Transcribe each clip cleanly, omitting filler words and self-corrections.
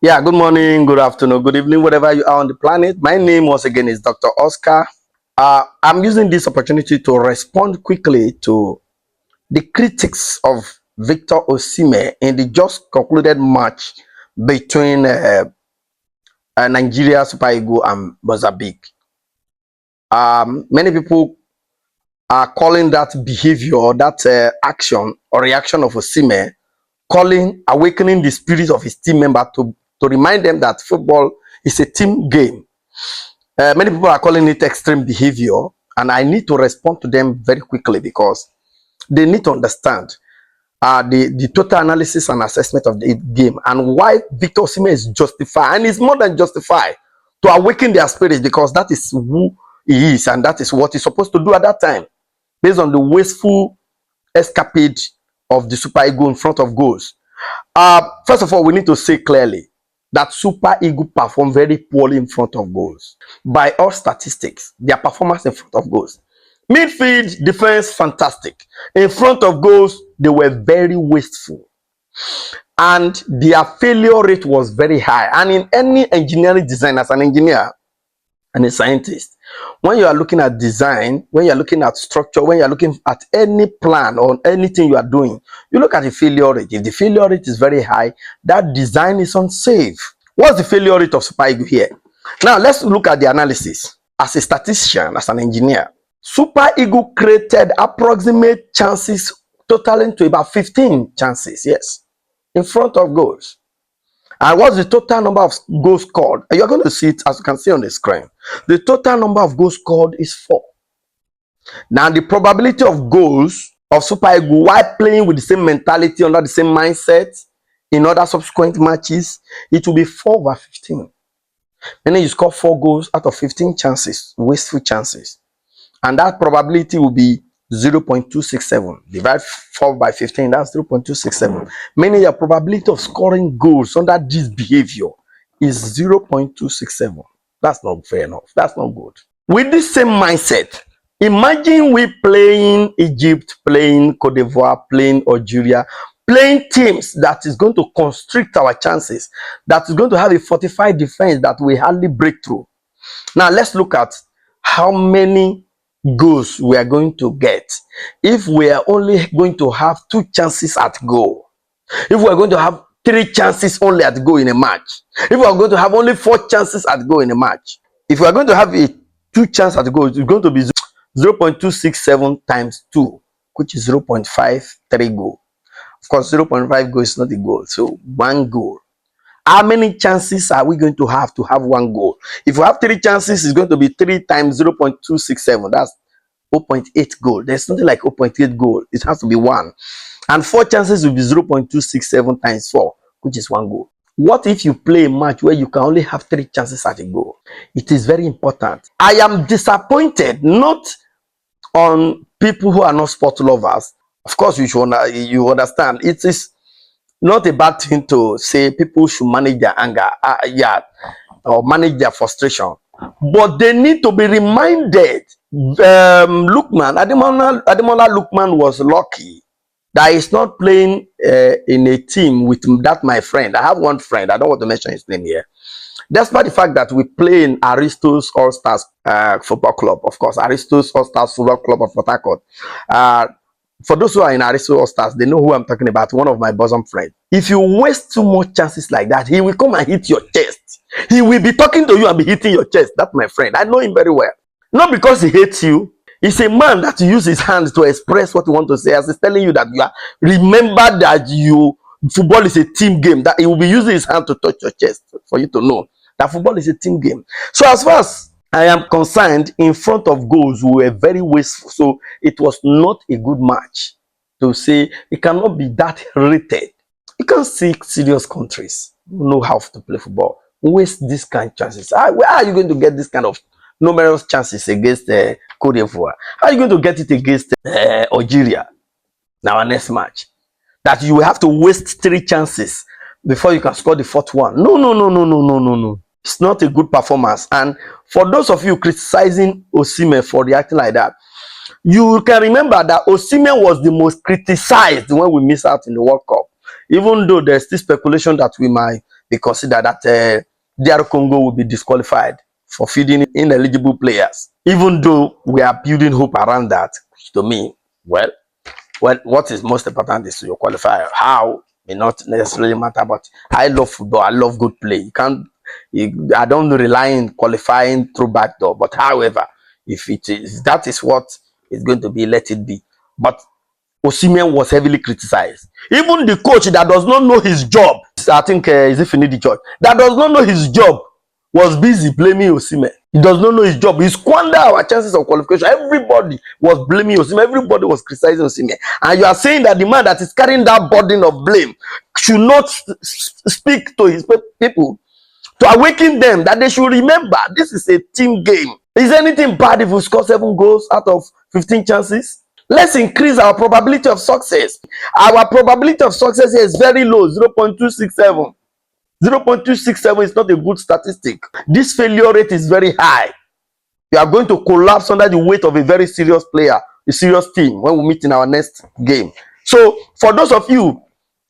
Yeah, good morning, good afternoon, good evening, wherever you are on the planet. My name once again is Dr. Oscar. I'm using this opportunity to respond quickly to the critics of Victor Osimhen in the just concluded match between Nigeria Super Eagles and Mozambique. Many people are calling that behavior, that action or reaction of Osimhen, awakening the spirit of his team member to remind them that football is a team game. Many people are calling it extreme behavior, and I need to respond to them very quickly because they need to understand the total analysis and assessment of the game and why Victor Osimhen is justified, and it's more than justified, to awaken their spirits, because that is who he is and that is what he's supposed to do at that time, based on the wasteful escapade of the Super Eagles in front of goals. First of all, we need to say clearly that Super Eagles performed very poorly in front of goals. By all statistics, their performance in front of goals. Midfield, defense, fantastic. In front of goals, they were very wasteful. And their failure rate was very high. And in any engineering design, as an engineer and a scientist, when you are looking at design, when you are looking at structure, when you are looking at any plan or anything you are doing, you look at the failure rate. If the failure rate is very high, that design is unsafe. What's the failure rate of Super Eagles here? Now let's look at the analysis. As a statistician, as an engineer, Super Eagles created approximate chances totaling to about 15 chances, yes, in front of goals. And what's the total number of goals scored? You're going to see it, as you can see on the screen. The total number of goals scored is 4. Now, the probability of goals of Super Eagles while playing with the same mentality, under the same mindset, in other subsequent matches, it will be 4 over 15. Meaning you score 4 goals out of 15 chances, wasteful chances. And that probability will be 0.267. Divide 4 by 15, that's 0.267. Meaning your probability of scoring goals under this behavior is 0.267. That's not fair enough. That's not good. With this same mindset, imagine we playing Egypt, playing Cote d'Ivoire, playing Algeria, playing teams that is going to constrict our chances, that is going to have a fortified defense that we hardly break through. Now let's look at how many goals we are going to get if we are only going to have 2 chances at goal. If we are going to have 3 chances only at goal in a match. If we are going to have only 4 chances at goal in a match. If we are going to have a 2 chance at goal, it's going to be 0.267 times 2, which is 0.53 goal. Of course, 0.5 goal is not a goal, so 1 goal. How many chances are we going to have 1 goal? If we have 3 chances, it's going to be 3 times 0.267. That's 0.8 goal. There's nothing like 0.8 goal. It has to be 1. And 4 chances will be 0.267 times 4, which is 1 goal. What if you play a match where you can only have 3 chances at a goal? It is very important. I am disappointed not on people who are not sport lovers. Of course, you understand. It is not a bad thing to say people should manage their anger, or manage their frustration, but they need to be reminded. Ademola Lookman was lucky that he's not playing in a team with that my friend. I have one friend, I don't want to mention his name here. Despite the fact that we play in Aristos All Stars Football Club, of course, Aristos All Stars Football Club of Port Harcourt. For those who are in Aristos All Stars, they know who I'm talking about, one of my bosom friends. If you waste too much chances like that, he will come and hit your chest. He will be talking to you and be hitting your chest. That's my friend. I know him very well. Not because he hates you. He's a man that uses his hands to express what he wants to say. As he's telling you that you are, remember that football is a team game. That he will be using his hand to touch your chest for you to know that football is a team game. So as far as I am concerned, in front of goals, we were very wasteful. So it was not a good match to say it cannot be that rated. You can see serious countries who know how to play football waste this kind of chances. Where are you going to get this kind of numerous chances against Cote d'Ivoire? How are you going to get it against Algeria? Now our next match, that you will have to waste 3 chances before you can score the 4th one. No, no, no, no, no, no, no, no. It's not a good performance. And for those of you criticizing Osimen for reacting like that, you can remember that Osimen was the most criticized when we missed out in the World Cup. Even though there's still speculation that we might be considered that DR Congo will be disqualified for feeding ineligible players. Even though we are building hope around that, to me, well, what is most important is your qualifier. How may not necessarily matter, but I love football. I love good play. I don't rely on qualifying through back door. But however, if it is that is what is going to be, let it be. But Osimen was heavily criticized. Even the coach that does not know his job, I think is it Finidi George, that does not know his job, was busy blaming Osimen. He does not know his job. He squandered our chances of qualification. Everybody was blaming Osimen. Everybody was criticizing Osimen. And you are saying that the man that is carrying that burden of blame should not speak to his people to awaken them that they should remember this is a team game. Is anything bad if we score 7 goals out of 15 chances? Let's increase our probability of success. Our probability of success here is very low, 0.267. 0.267 is not a good statistic. This failure rate is very high. You are going to collapse under the weight of a very serious player, a serious team, when we meet in our next game. So, for those of you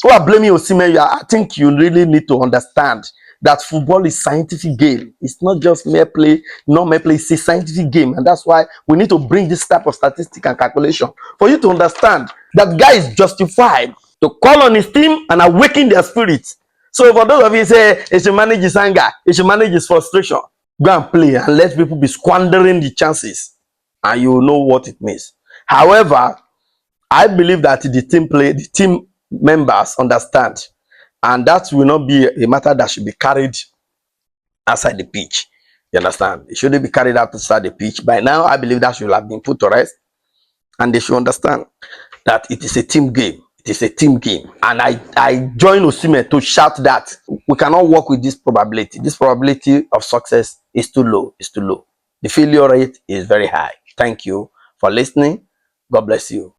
who are blaming Osimen, I think you really need to understand that football is a scientific game. It's not just mere play, not mere play, it's a scientific game. And that's why we need to bring this type of statistic and calculation for you to understand that guy is justified to call on his team and awaken their spirits. So for those of you who say he should manage his anger, he should manage his frustration, go and play and let people be squandering the chances, and you will know what it means. However, I believe that the team members understand, and that will not be a matter that should be carried outside the pitch. You understand? It shouldn't be carried outside the pitch. By now, I believe that should have been put to rest, and they should understand that it is a team game. It is a team game. And I join Osimen to shout that we cannot work with this probability. This probability of success is too low. It's too low. The failure rate is very high. Thank you for listening. God bless you.